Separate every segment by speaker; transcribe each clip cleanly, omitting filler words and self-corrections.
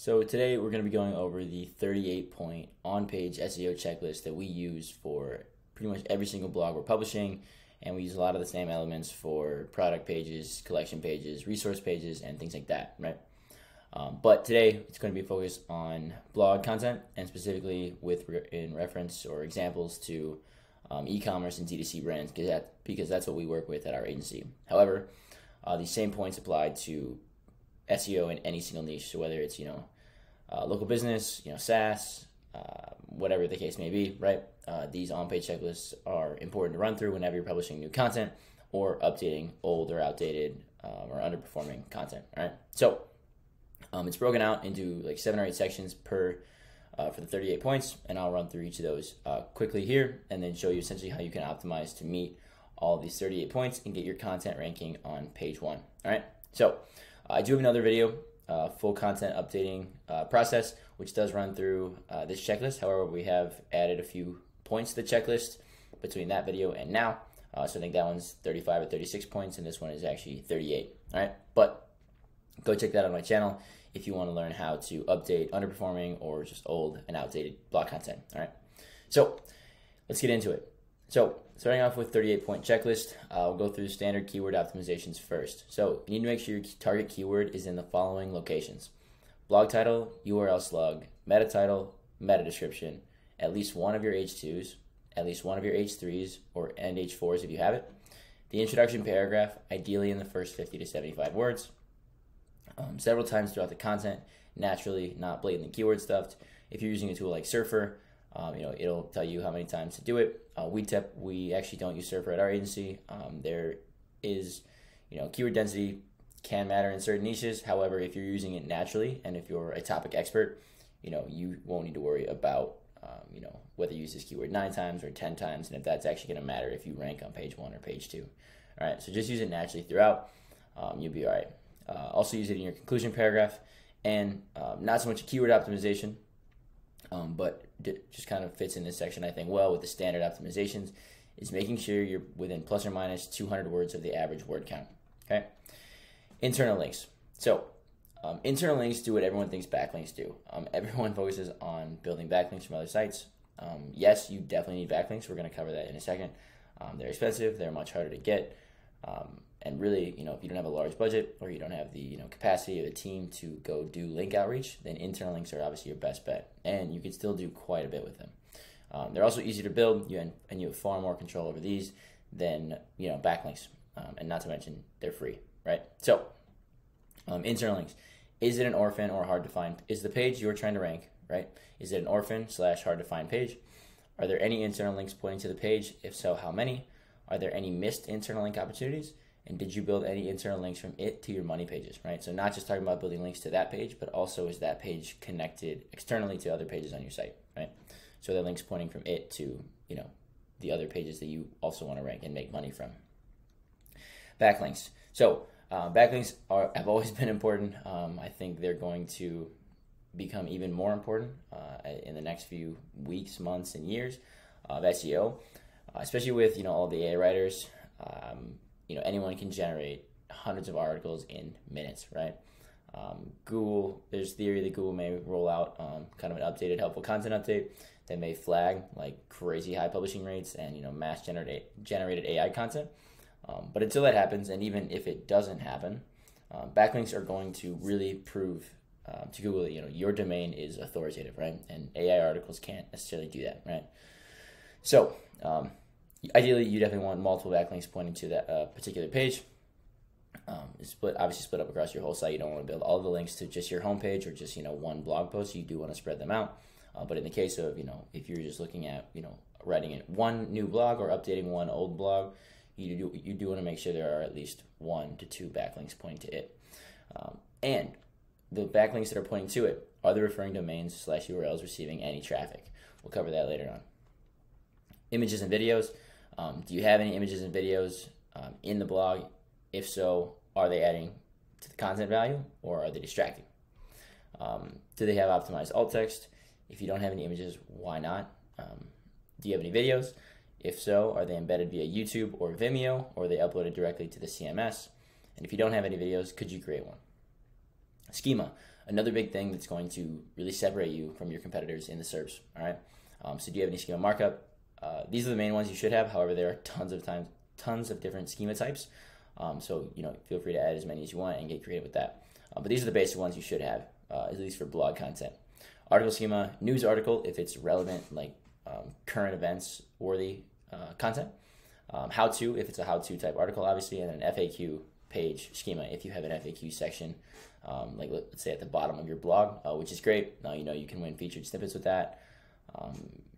Speaker 1: So today we're going to be going over the 38-point on-page SEO checklist that we use for pretty much every single blog we're publishing, and we use a lot of the same elements for product pages, collection pages, resource pages, and things like that, right? But today it's going to be focused on blog content, and specifically in reference or examples to e-commerce and D2C brands, because that's what we work with at our agency. However, these same points apply to SEO in any single niche. So whether it's local business, SaaS, whatever the case may be, right? These on-page checklists are important to run through whenever you're publishing new content or updating old or outdated or underperforming content. Right? So it's broken out into like 7 or 8 sections for the 38 points, and I'll run through each of those quickly here, and then show you essentially how you can optimize to meet all of these 38 points and get your content ranking on page 1. All right. So I do have another video, full content updating process, which does run through this checklist. However, we have added a few points to the checklist between that video and now. So I think that one's 35 or 36 points, and this one is actually 38. All right, but go check that out on my channel if you want to learn how to update underperforming or just old and outdated blog content. All right, so let's get into it. So starting off with 38-point checklist, we'll go through standard keyword optimizations first. So you need to make sure your target keyword is in the following locations: blog title, URL slug, meta title, meta description, at least one of your H2s, at least one of your H3s and H4s if you have it, the introduction paragraph, ideally in the first 50 to 75 words, several times throughout the content, naturally, not blatantly keyword stuffed. If you're using a tool like Surfer, it'll tell you how many times to do it. We actually don't use Surfer at our agency. There is, keyword density can matter in certain niches. However, if you're using it naturally and if you're a topic expert, you won't need to worry about, whether you use this keyword 9 times or 10 times, and if that's actually going to matter if you rank on page 1 or page 2. All right, so just use it naturally throughout. You'll be all right. Also use it in your conclusion paragraph, and not so much a keyword optimization, but just kind of fits in this section, I think, well with the standard optimizations, is making sure you're within plus or minus 200 words of the average word count. Okay. Internal links. So internal links do what everyone thinks backlinks do. Everyone focuses on building backlinks from other sites. Yes, you definitely need backlinks. We're going to cover that in a second. They're expensive. They're much harder to get. And really, if you don't have a large budget or you don't have the capacity of the team to go do link outreach, then internal links are obviously your best bet, and you can still do quite a bit with them. They're also easy to build, and you have far more control over these than backlinks, and not to mention they're free, right? So internal links. Is it an orphan or hard to find? Is the page you're trying to rank, right? Is it an orphan / hard to find page? Are there any internal links pointing to the page? If so, how many? Are there any missed internal link opportunities? And did you build any internal links from it to your money pages, right? So not just talking about building links to that page, but also is that page connected externally to other pages on your site, right? So the links pointing from it to, the other pages that you also want to rank and make money from. Backlinks. So backlinks have always been important. I think they're going to become even more important in the next few weeks, months, and years of SEO, especially with, all the AI writers. Anyone can generate hundreds of articles in minutes, right? Google, there's theory that Google may roll out kind of an updated helpful content update that may flag like crazy high publishing rates and mass generated AI content. But until that happens, and even if it doesn't happen, backlinks are going to really prove to Google that your domain is authoritative, right? And AI articles can't necessarily do that, right? So ideally, you definitely want multiple backlinks pointing to that particular page. Obviously split up across your whole site. You don't want to build all the links to just your homepage or just one blog post. You do want to spread them out. But in the case of if you're just looking at writing one new blog or updating one old blog, you do want to make sure there are at least 1 to 2 backlinks pointing to it. And the backlinks that are pointing to it, are the referring domains / URLs receiving any traffic? We'll cover that later on. Images and videos. Do you have any images and videos in the blog? If so, are they adding to the content value or are they distracting? Do they have optimized alt text? If you don't have any images, why not? Do you have any videos? If so, are they embedded via YouTube or Vimeo, or are they uploaded directly to the CMS? And if you don't have any videos, could you create one? Schema. another big thing that's going to really separate you from your competitors in the SERPs. All right. So do you have any schema markup? These are the main ones you should have. However, there are tons of different schema types. So feel free to add as many as you want and get creative with that. But these are the basic ones you should have, at least for blog content. Article schema, news article if it's relevant, like current events worthy content. How to if it's a how to type article, obviously, and an FAQ page schema if you have an FAQ section, like let's say at the bottom of your blog, which is great. You can win featured snippets with that.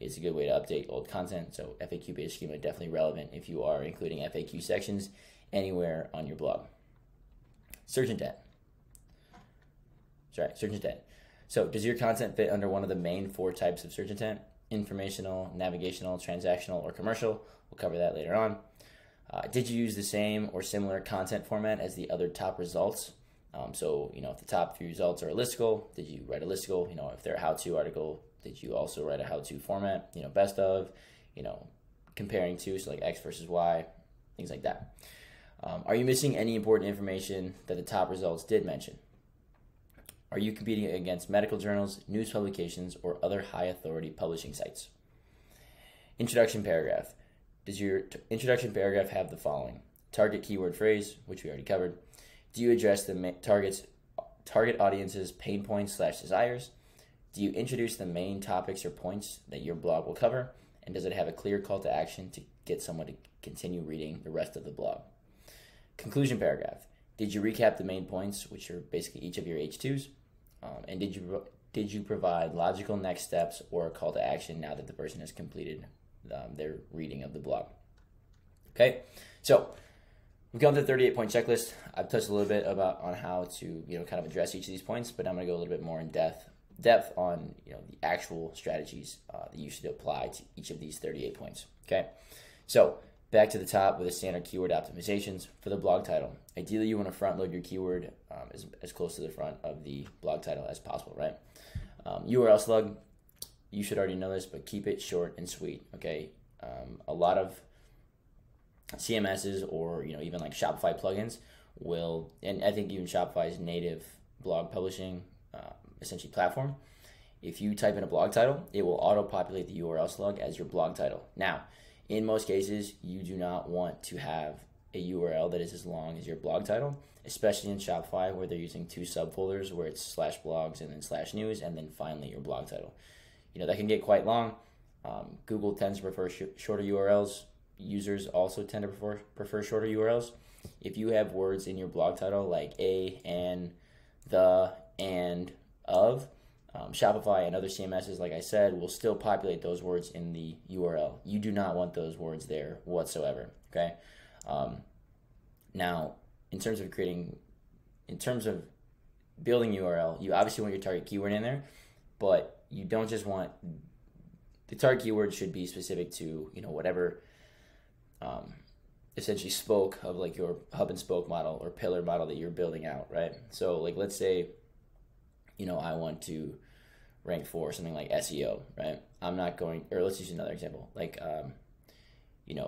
Speaker 1: It's a good way to update old content. So FAQ page schema definitely relevant if you are including FAQ sections anywhere on your blog. Search intent. Search intent. So does your content fit under one of the main 4 types of search intent? Informational, navigational, transactional, or commercial? We'll cover that later on. Did you use the same or similar content format as the other top results? So if the top few results are a listicle, did you write a listicle? If they're a how-to article, did you also write a how-to format? Best of, comparing to, so like X versus Y, things like that. Are you missing any important information that the top results did mention? Are you competing against medical journals, news publications, or other high-authority publishing sites? Introduction paragraph. Does your introduction paragraph have the following? Target keyword phrase, which we already covered. Do you address the target audience's pain points / desires? Do you introduce the main topics or points that your blog will cover? And does it have a clear call to action to get someone to continue reading the rest of the blog? Conclusion paragraph. Did you recap the main points, which are basically each of your H2s? And did you provide logical next steps or a call to action now that the person has completed their reading of the blog? Okay, so we've gone through the 38-point checklist. I've touched a little bit on how to kind of address each of these points, but I'm going to go a little bit more in depth on the actual strategies that you should apply to each of these 38 points. Okay, so back to the top with the standard keyword optimizations for the blog title. Ideally, you want to front load your keyword as close to the front of the blog title as possible, right? URL slug, you should already know this, but keep it short and sweet, okay? A lot of CMSs or even like Shopify plugins will, and I think even Shopify's native blog publishing essentially platform, if you type in a blog title, it will auto-populate the URL slug as your blog title. Now, in most cases, you do not want to have a URL that is as long as your blog title, especially in Shopify where they're using 2 subfolders where it's /blogs and then /news and then finally your blog title. That can get quite long. Google tends to prefer shorter URLs. Users also tend to prefer shorter URLs. If you have words in your blog title like a, and, the, and, of, Shopify and other CMSs, like I said, will still populate those words in the URL. You do not want those words there whatsoever, okay? Now, in terms of building URL, you obviously want your target keyword in there, but you don't just want, the target keyword should be specific to, whatever essentially spoke of like your hub and spoke model or pillar model that you're building out, right? So like, let's say, I want to rank for something like SEO, right? Let's use another example, like,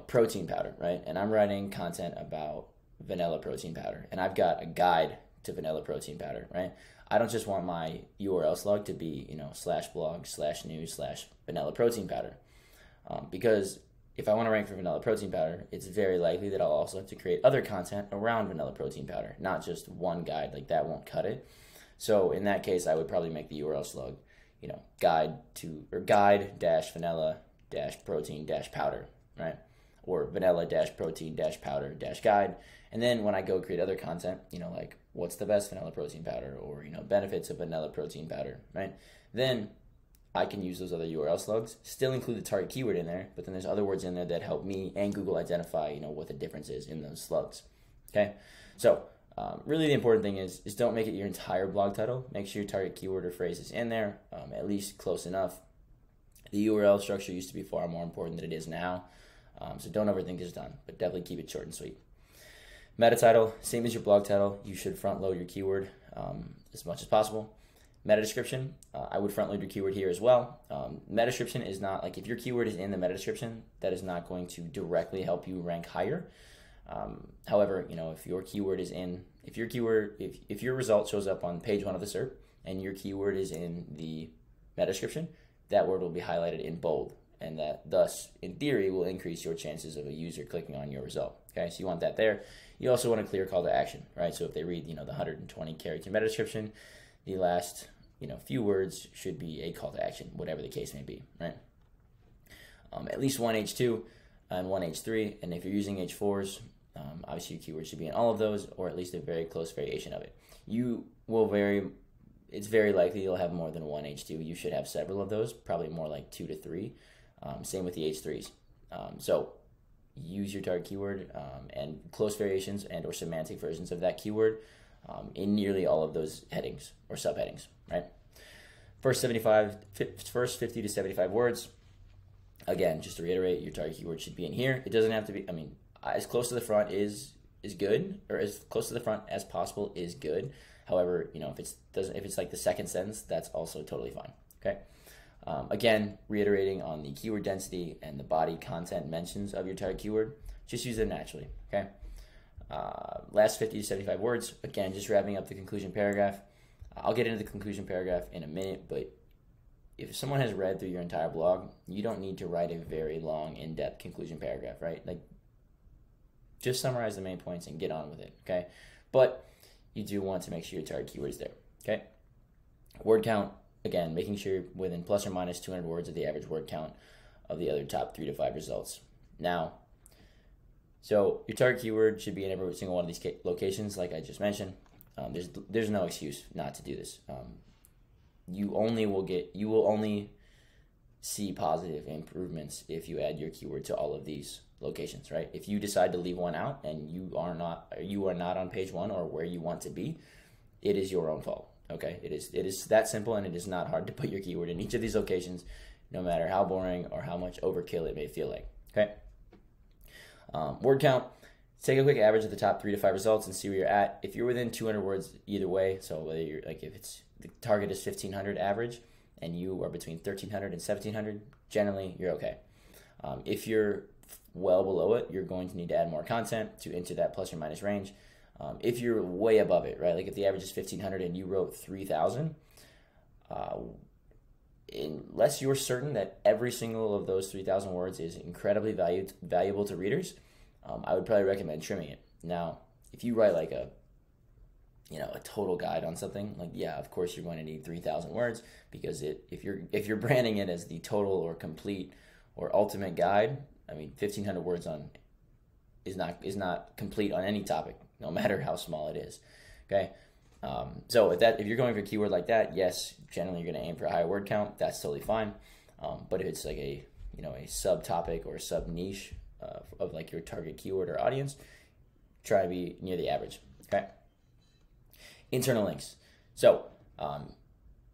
Speaker 1: protein powder, right? And I'm writing content about vanilla protein powder, and I've got a guide to vanilla protein powder, right? I don't just want my URL slug to be, /blog /news /vanilla protein powder, because if I want to rank for vanilla protein powder, it's very likely that I'll also have to create other content around vanilla protein powder, not just one guide. Like that won't cut it. So in that case, I would probably make the URL slug, guide-vanilla-protein-powder, right? Or vanilla-protein-powder-guide. And then when I go create other content, like what's the best vanilla protein powder, or benefits of vanilla protein powder, right? Then I can use those other URL slugs, still include the target keyword in there, but then there's other words in there that help me and Google identify, what the difference is in those slugs. Okay, so really the important thing is don't make it your entire blog title. Make sure your target keyword or phrase is in there, at least close enough. The URL structure used to be far more important than it is now, so don't overthink this done, but definitely keep it short and sweet. Meta title, same as your blog title, you should front load your keyword as much as possible. Meta description, I would front load your keyword here as well. Meta description is not, like if your keyword is in the meta description, that is not going to directly help you rank higher. However, if your keyword is in, if your result shows up on page 1 of the SERP and your keyword is in the meta description, that word will be highlighted in bold, and that thus, in theory, will increase your chances of a user clicking on your result. Okay, so you want that there. You also want a clear call to action, right? So if they read, the 120 character meta description, the last, few words should be a call to action, whatever the case may be, right? At least one H2 and one H3, and if you're using H4s, obviously your keyword should be in all of those, or at least a very close variation of it. It's very likely you'll have more than one H2. You should have several of those, probably more like 2 to 3. Same with the H3s. So use your target keyword and close variations and or semantic versions of that keyword in nearly all of those headings or subheadings, right? First 50 to 75 words. Again, just to reiterate, your target keyword should be in here. It doesn't have to be, as close to the front is good, or as close to the front as possible is good. However, if it's like the second sentence, that's also totally fine. Okay. Again, reiterating on the keyword density and the body content mentions of your target keyword, just use them naturally. Okay. Last 50 to 75 words. Again, just wrapping up the conclusion paragraph. I'll get into the conclusion paragraph in a minute, but if someone has read through your entire blog, you don't need to write a very long, in-depth conclusion paragraph, right? Like, just summarize the main points and get on with it. Okay. But you do want to make sure your target keyword is there, okay? Word count, again, making sure you're within plus or minus 200 words of the average word count of the other top 3 to 5 results. Now, so your target keyword should be in every single one of these locations, like I just mentioned. There's no excuse not to do this. You will only see positive improvements if you add your keyword to all of these locations, right? If you decide to leave one out and you are not on page 1 or where you want to be, it is your own fault. Okay, it is that simple, and it is not hard to put your keyword in each of these locations, no matter how boring or how much overkill it may feel like. Okay. Word count. Take a quick average of the top 3 to 5 results and see where you're at. If you're within 200 words either way, so whether you're like, if it's the target is 1500 average and you are between 1300 and 1700, generally you're okay. If you're well below it, you're going to need to add more content to enter that plus or minus range. If you're way above it, right, like if the average is 1500 and you wrote 3000, unless you're certain that every single of those 3000 words is incredibly valuable to readers, I would probably recommend trimming it. Now, if you write like a total guide on something, like, yeah, of course you're going to need 3000 words, because if you're branding it as the total or complete or ultimate guide, 1500 words is not complete on any topic, no matter how small it is. Okay. So if you're going for a keyword like that, yes, generally you're going to aim for a higher word count. That's totally fine. But if it's like a subtopic or a sub niche of like your target keyword or audience, try to be near the average. Okay. Internal links. So,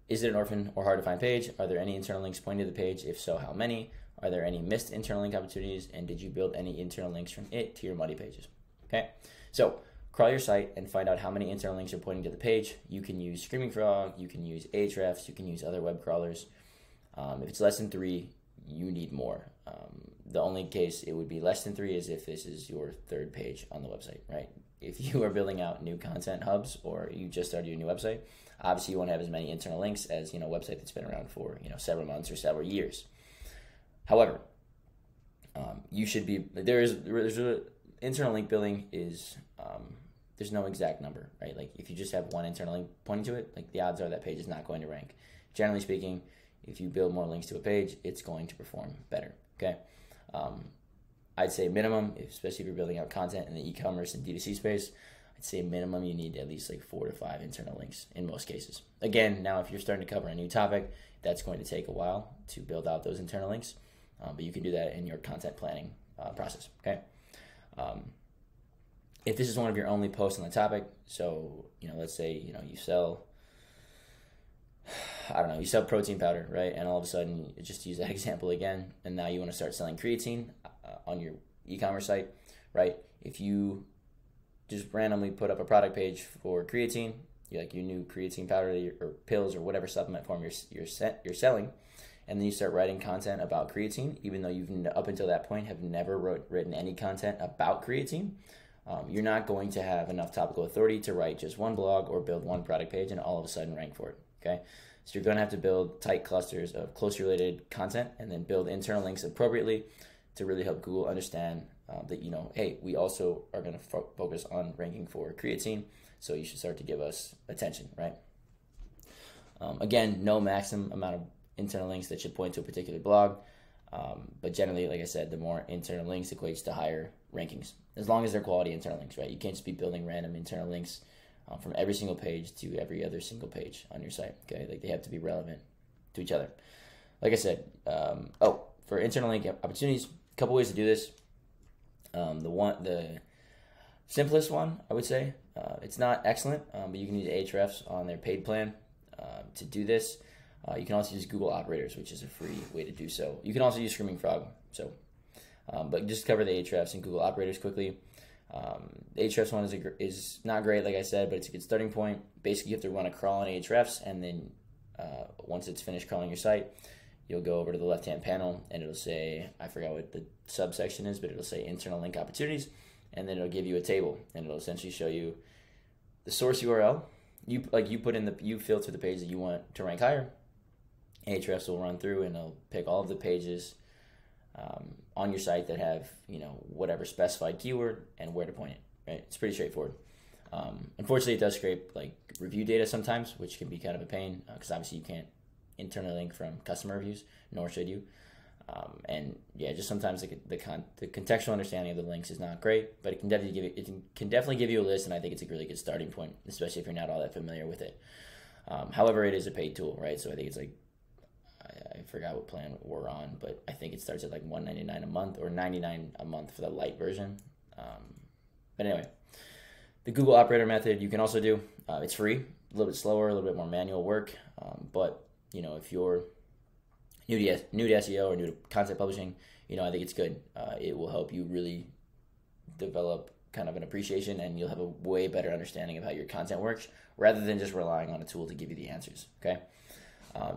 Speaker 1: is it an orphan or hard to find page? Are there any internal links pointing to the page? If so, how many? Are there any missed internal link opportunities? And did you build any internal links from it to your muddy pages? Okay. So, crawl your site and find out how many internal links are pointing to the page. You can use Screaming Frog, you can use Ahrefs, you can use other web crawlers. If it's less than 3, you need more. The only case it would be less than 3 is if this is your 3rd page on the website, right? If you are building out new content hubs or you just started your new website, obviously you want to have as many internal links as a website that's been around for several months or several years. However, you should be there's internal link building is there's no exact number, right? Like if you just have one internal link pointing to it, like the odds are that page is not going to rank. Generally speaking, if you build more links to a page, it's going to perform better. Okay. I'd say minimum, especially if you're building out content in the e-commerce and D2C space, I'd say minimum you need at least like 4 to 5 internal links in most cases. Again, now if you're starting to cover a new topic, that's going to take a while to build out those internal links, but you can do that in your content planning process. Okay. If this is one of your only posts on the topic, so let's say you sell, you sell protein powder, right? And all of a sudden, just to use that example again, and now you want to start selling creatine on your e-commerce site, right? If you just randomly put up a product page for creatine, your new creatine powder or pills or whatever supplement form you're selling, and then you start writing content about creatine, even though you've up until that point have never written any content about creatine, you're not going to have enough topical authority to write just one blog or build one product page and all of a sudden rank for it. okay? So you're going to have to build tight clusters of closely related content and then build internal links appropriately to really help Google understand that, you know, hey, we also are going to focus on ranking for creatine, so you should start to give us attention, right? Again, no maximum amount of internal links that should point to a particular blog, but generally, like I said, the more internal links equates to higher rankings, as long as they're quality internal links, right? You can't just be building random internal links from every single page to every other single page on your site, okay? Like, they have to be relevant to each other. Like I said, for internal link opportunities, a couple ways to do this. The simplest one, I would say, it's not excellent, but you can use Ahrefs on their paid plan to do this. You can also use Google Operators, which is a free way to do so. You can also use Screaming Frog. So, but just cover the Ahrefs and Google Operators quickly. The Ahrefs one is not great, like I said, but it's a good starting point. Basically, you have to run a crawl on Ahrefs, and then once it's finished crawling your site, you'll go over to the left-hand panel, and it'll say, I forgot what the subsection is, but it'll say Internal Link Opportunities, and then it'll give you a table, and it'll essentially show you the source URL. You filter the page that you want to rank higher. Ahrefs will run through and it'll pick all of the pages on your site that have, you know, whatever specified keyword and where to point it, right? It's pretty straightforward. Unfortunately, it does scrape like review data sometimes, which can be kind of a pain because obviously you can't internally link from customer reviews, nor should you. And yeah, just sometimes the contextual understanding of the links is not great, but it can definitely give you a list, and I think it's a really good starting point, especially if you're not all that familiar with it. However, it is a paid tool, right? So I think it's like, I forgot what plan we're on, but I think it starts at like $199 a month or $99 a month for the light version. But anyway, the Google Operator method you can also do. It's free, a little bit slower, a little bit more manual work, but you know, if you're new to SEO or new to content publishing, you know, I think it's good. It will help you really develop kind of an appreciation, and you'll have a way better understanding of how your content works rather than just relying on a tool to give you the answers, okay?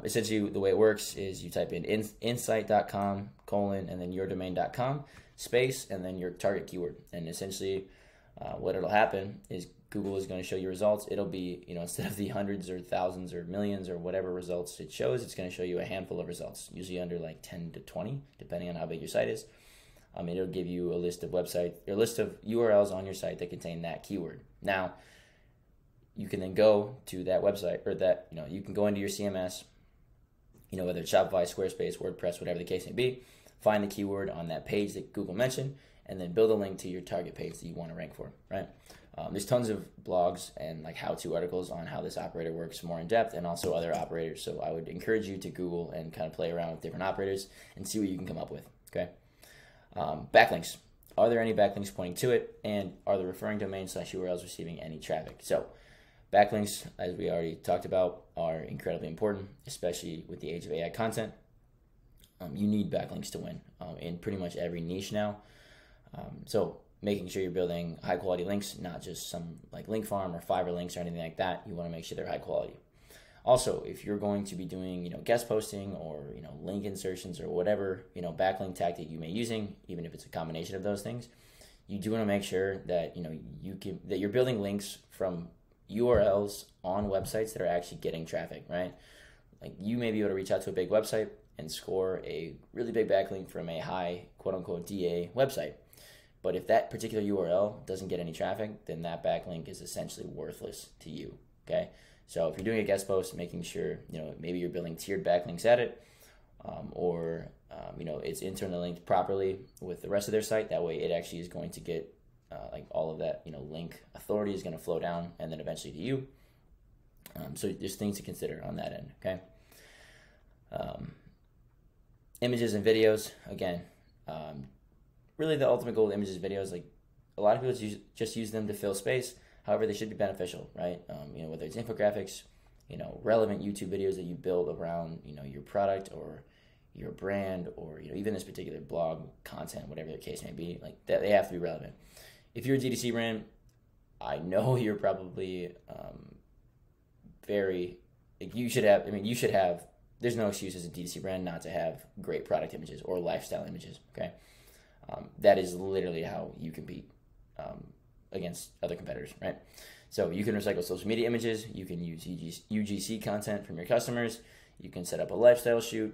Speaker 1: Essentially, the way it works is you type in insight.com, and then yourdomain.com, space, and then your target keyword. And essentially, what it'll happen is Google is going to show you results. It'll be, you know, instead of the hundreds or thousands or millions or whatever results it shows, it's going to show you a handful of results, usually under like 10 to 20, depending on how big your site is. It'll give you a list of URLs on your site that contain that keyword. Now, you can then go to that website, or that, you know, you can go into your CMS, you know, whether it's Shopify, Squarespace, WordPress, whatever the case may be, find the keyword on that page that Google mentioned, and then build a link to your target page that you want to rank for, right? There's tons of blogs and like how-to articles on how this operator works more in depth, and also other operators. So I would encourage you to Google and kind of play around with different operators and see what you can come up with, okay? Backlinks. Are there any backlinks pointing to it? And are the referring domains / URLs receiving any traffic? So backlinks, as we already talked about, are incredibly important, especially with the age of AI content. You need backlinks to win in pretty much every niche now. So making sure you're building high quality links, not just some like link farm or Fiverr links or anything like that. You want to make sure they're high quality. Also, if you're going to be doing, you know, guest posting or, you know, link insertions or whatever, you know, backlink tactic you may be using, even if it's a combination of those things, you do want to make sure that, you know, that you're building links from URLs on websites that are actually getting traffic, right? Like, you may be able to reach out to a big website and score a really big backlink from a high quote-unquote DA website. But if that particular URL doesn't get any traffic, then that backlink is essentially worthless to you, okay? So if you're doing a guest post, making sure, you know, maybe you're building tiered backlinks at it, or you know, it's internally linked properly with the rest of their site. That way it actually is going to get like all of that, you know, link authority is going to flow down and then eventually to you. So there's things to consider on that end, okay? Images and videos, again, really the ultimate goal of images and videos, like a lot of people just use them to fill space. However, they should be beneficial, right? You know, whether it's infographics, you know, relevant YouTube videos that you build around, you know, your product or your brand, or, you know, even this particular blog content, whatever the case may be, like that, they have to be relevant. If you're a DTC brand, I know you're probably you should have, there's no excuse as a DTC brand not to have great product images or lifestyle images, okay? That is literally how you compete against other competitors, right? So you can recycle social media images, you can use UGC content from your customers, you can set up a lifestyle shoot,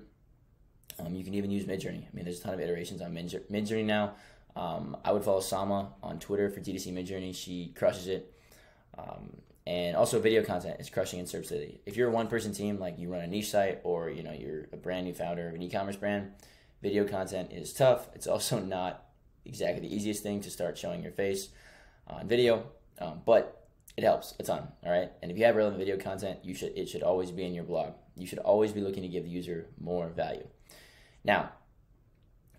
Speaker 1: you can even use Midjourney. I mean, there's a ton of iterations on Midjourney now. I would follow Sama on Twitter for DTC Midjourney. She crushes it. And also video content is crushing in SERP lately. If you're a one-person team, like you run a niche site or you're a brand new founder of an e-commerce brand, video content is tough. It's also not exactly the easiest thing to start showing your face on video, but it helps a ton, all right? And if you have relevant video content, it should always be in your blog. You should always be looking to give the user more value. Now,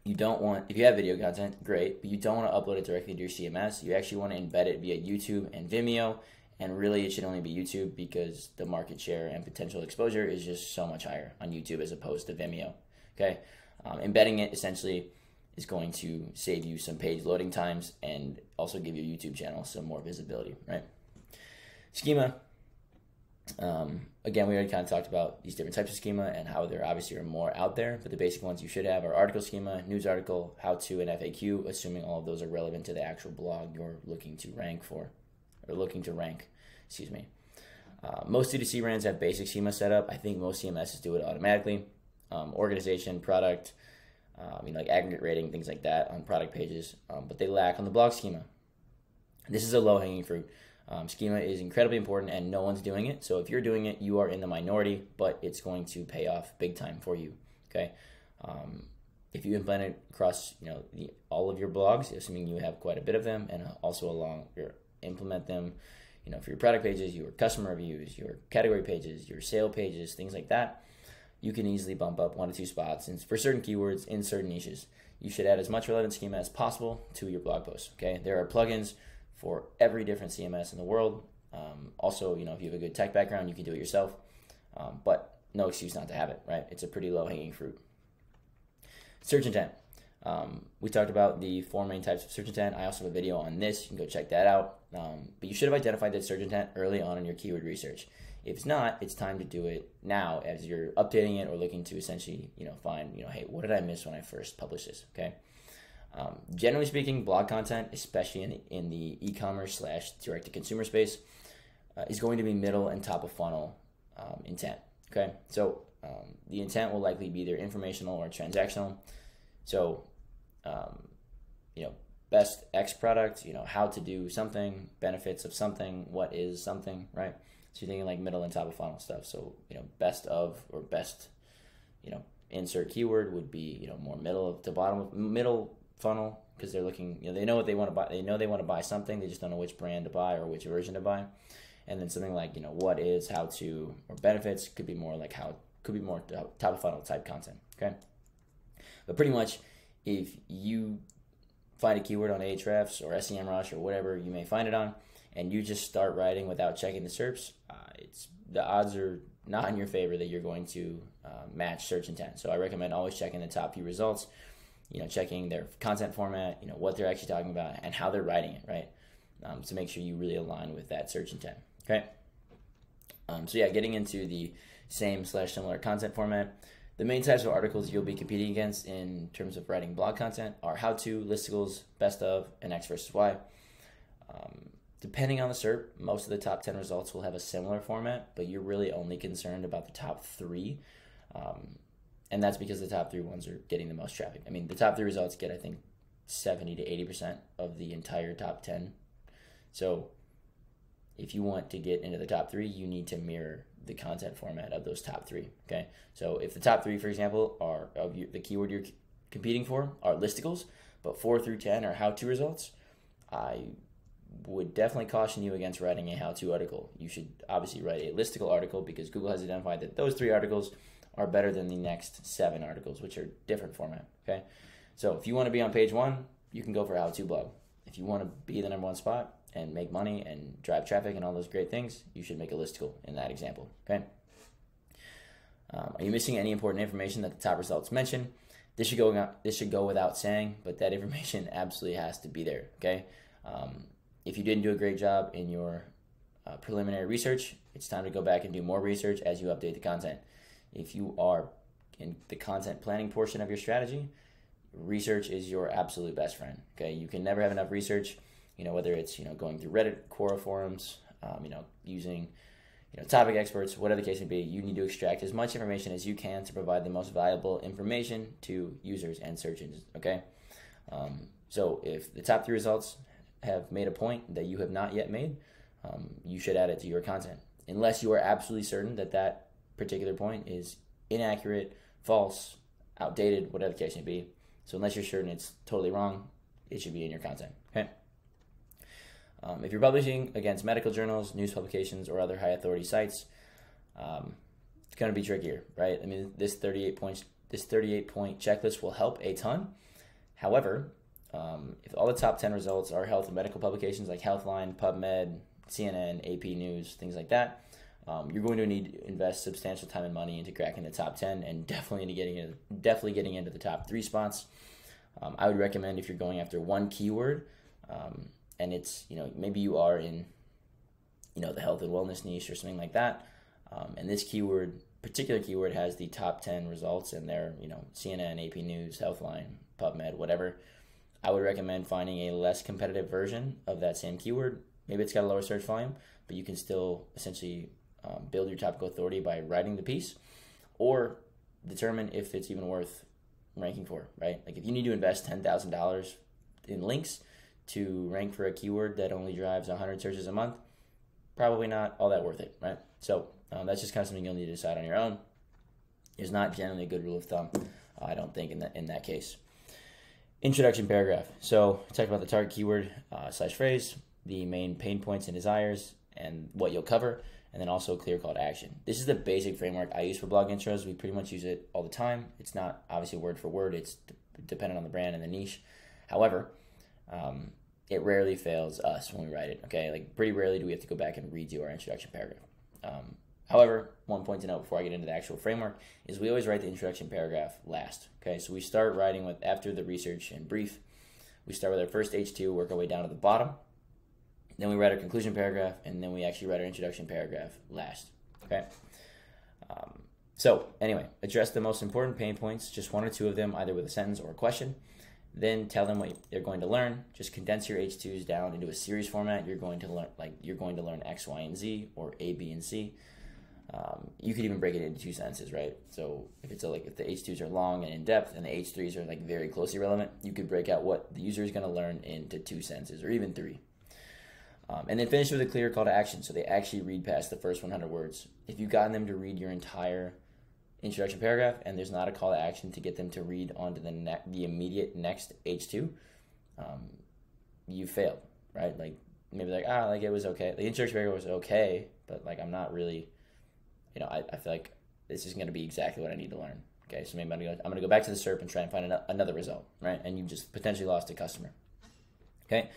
Speaker 1: if you have video content, great, but you don't want to upload it directly to your CMS. You actually want to embed it via YouTube and Vimeo, and really it should only be YouTube because the market share and potential exposure is just so much higher on YouTube as opposed to Vimeo, okay? Embedding it essentially is going to save you some page loading times and also give your YouTube channel some more visibility, right? Schema. Again, we already kind of talked about these different types of schema and how there obviously are more out there, but the basic ones you should have are article schema, news article, how-to, and FAQ, assuming all of those are relevant to the actual blog you're looking to rank for, or looking to rank, excuse me. Most D2C brands have basic schema set up. I think most CMSs do it automatically. Organization, product, like aggregate rating, things like that on product pages, but they lack on the blog schema. This is a low-hanging fruit. Schema is incredibly important and no one's doing it. So if you're doing it, you are in the minority, but it's going to pay off big time for you. Okay. If you implement it across, all of your blogs, assuming you have quite a bit of them, and also implement them, for your product pages, your customer reviews, your category pages, your sale pages, things like that, you can easily bump up 1 to 2 spots. And for certain keywords in certain niches, you should add as much relevant schema as possible to your blog posts. Okay. There are plugins for every different CMS in the world. Also, if you have a good tech background, you can do it yourself, but no excuse not to have it, right? It's a pretty low-hanging fruit. Search intent. We talked about the 4 main types of search intent. I also have a video on this. You can go check that out. But you should have identified that search intent early on in your keyword research. If it's not, it's time to do it now as you're updating it or looking to essentially, find, hey, what did I miss when I first published this, okay? Generally speaking, blog content, especially in the e-commerce / direct-to-consumer space, is going to be middle and top of funnel intent. Okay, so the intent will likely be either informational or transactional. So, best X product, how to do something, benefits of something, what is something, right? So you're thinking like middle and top of funnel stuff. So best of or best, insert keyword would be more middle to bottom, middle funnel, because they're looking, they know what they want to buy. They know they want to buy something. They just don't know which brand to buy or which version to buy. And then something like, what is, how to, or benefits could be more like top of funnel type content. Okay. But pretty much if you find a keyword on Ahrefs or SEMrush or whatever you may find it on, and you just start writing without checking the SERPs, the odds are not in your favor that you're going to match search intent. So I recommend always checking the top few results, checking their content format, what they're actually talking about and how they're writing it, right? To make sure you really align with that search intent, okay? So yeah, getting into the same / similar content format, the main types of articles you'll be competing against in terms of writing blog content are how-to, listicles, best of, and X versus Y. Depending on the SERP, most of the top 10 results will have a similar format, but you're really only concerned about the top 3. And that's because the top 3 ones are getting the most traffic. I mean, the top 3 results get, I think, 70 to 80% of the entire top 10. So if you want to get into the top 3, you need to mirror the content format of those top 3, okay? So if the top 3, for example, are of the keyword you're competing for are listicles, but 4 through 10 are how-to results, I would definitely caution you against writing a how-to article. You should obviously write a listicle article because Google has identified that those 3 articles are better than the next 7 articles, which are different format, okay? So if you want to be on page 1, you can go for a how-to blog. If you want to be the #1 spot and make money and drive traffic and all those great things, you should make a listicle in that example, okay? Are you missing any important information that the top results mention? This should go without saying, but that information absolutely has to be there, okay? If you didn't do a great job in your preliminary research, it's time to go back and do more research as you update the content. If you are in the content planning portion of your strategy, research is your absolute best friend, okay? You can never have enough research, whether it's, going through Reddit, Quora forums, using topic experts, whatever the case may be. You need to extract as much information as you can to provide the most valuable information to users and search engines, okay? So if the top 3 results have made a point that you have not yet made, you should add it to your content, unless you are absolutely certain that that particular point is inaccurate, false, outdated, whatever the case may be. So unless you're certain it's totally wrong, it should be in your content, okay? If you're publishing against medical journals, news publications, or other high authority sites, it's going to be trickier, right? I mean, this 38 point checklist will help a ton. However, if all the top 10 results are health and medical publications like Healthline, PubMed, CNN, AP News, things like that, you're going to need to invest substantial time and money into cracking the top 10 and definitely getting into the top 3 spots. I would recommend, if you're going after one keyword, and it's, maybe you are in, the health and wellness niche or something like that, and this particular keyword has the top 10 results and they're, CNN, AP News, Healthline, PubMed, whatever, I would recommend finding a less competitive version of that same keyword. Maybe it's got a lower search volume, but you can still essentially build your topical authority by writing the piece, or determine if it's even worth ranking for, right? Like if you need to invest $10,000 in links to rank for a keyword that only drives 100 searches a month, probably not all that worth it, right? So that's just kind of something you'll need to decide on your own. It's not generally a good rule of thumb, I don't think, in that case. Introduction paragraph. So talk about the target keyword / phrase, the main pain points and desires, and what you'll cover, and then also a clear call to action. This is the basic framework I use for blog intros. We pretty much use it all the time. It's not obviously word for word. It's dependent on the brand and the niche. However, it rarely fails us when we write it, okay? Like pretty rarely do we have to go back and redo our introduction paragraph. However, one point to note before I get into the actual framework is we always write the introduction paragraph last, okay? So we start writing after the research and brief, we start with our first H2, work our way down to the bottom, then we write our conclusion paragraph, and then we actually write our introduction paragraph last, okay? So anyway, address the most important pain points, just 1 or 2 of them, either with a sentence or a question. Then tell them what they're going to learn. Just condense your H2s down into a series format. You're going to learn X, Y, and Z, or A, B, and C. You could even break it into 2 sentences, right? So if the H2s are long and in depth, and the H3s are very closely relevant, you could break out what the user is going to learn into 2 sentences, or even 3. And then finish with a clear call to action, so they actually read past the first 100 words. If you've gotten them to read your entire introduction paragraph and there's not a call to action to get them to read on to the immediate next H2, you failed, right? Maybe it was okay. The introduction paragraph was okay, but I'm not really, I feel like this is going to be exactly what I need to learn. Okay, so maybe I'm going to go back to the SERP and try and find another result, right? And you just potentially lost a customer. Okay.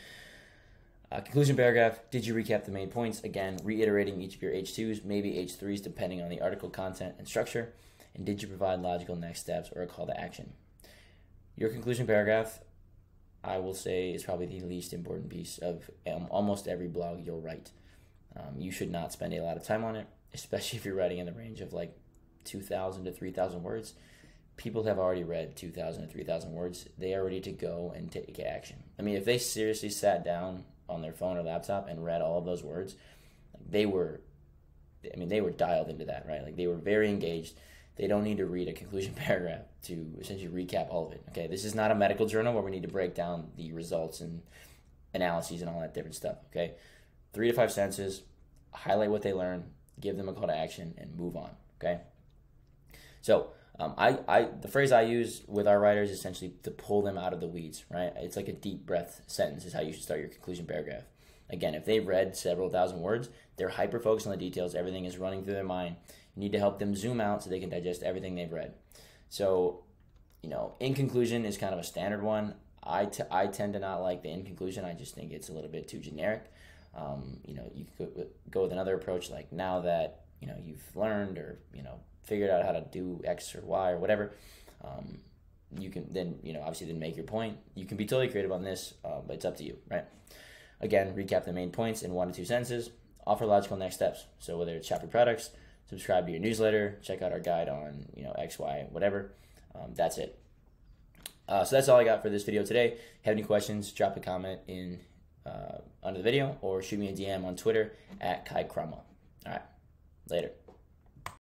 Speaker 1: Conclusion paragraph, did you recap the main points? Again, reiterating each of your H2s, maybe H3s, depending on the article content and structure. And did you provide logical next steps or a call to action? Your conclusion paragraph, I will say, is probably the least important piece of almost every blog you'll write. You should not spend a lot of time on it, especially if you're writing in the range of 2,000 to 3,000 words. People have already read 2,000 to 3,000 words. They are ready to go and take action. I mean, if they seriously sat down on their phone or laptop and read all of those words, they were dialed into that, right? They were very engaged. They don't need to read a conclusion paragraph to essentially recap all of it, okay? This is not a medical journal where we need to break down the results and analyses and all that different stuff, okay? 3 to 5 sentences, highlight what they learn, give them a call to action, and move on, okay? So the phrase I use with our writers is essentially to pull them out of the weeds, right? It's like a deep breath sentence is how you should start your conclusion paragraph. Again, if they've read several thousand words, they're hyper-focused on the details. Everything is running through their mind. You need to help them zoom out so they can digest everything they've read. So, in conclusion is kind of a standard one. I tend to not like the in conclusion. I just think it's a little bit too generic. You could go with another approach, like now that, you've learned or, figured out how to do X or Y or whatever, you can then, obviously then make your point. You can be totally creative on this, but it's up to you, right? Again, recap the main points in 1 to 2 sentences. Offer logical next steps. So whether it's shop your products, subscribe to your newsletter, check out our guide on, X, Y, whatever. That's it. So that's all I got for this video today. If you have any questions, drop a comment in under the video, or shoot me a DM on Twitter at Kai Cromwell. All right, later.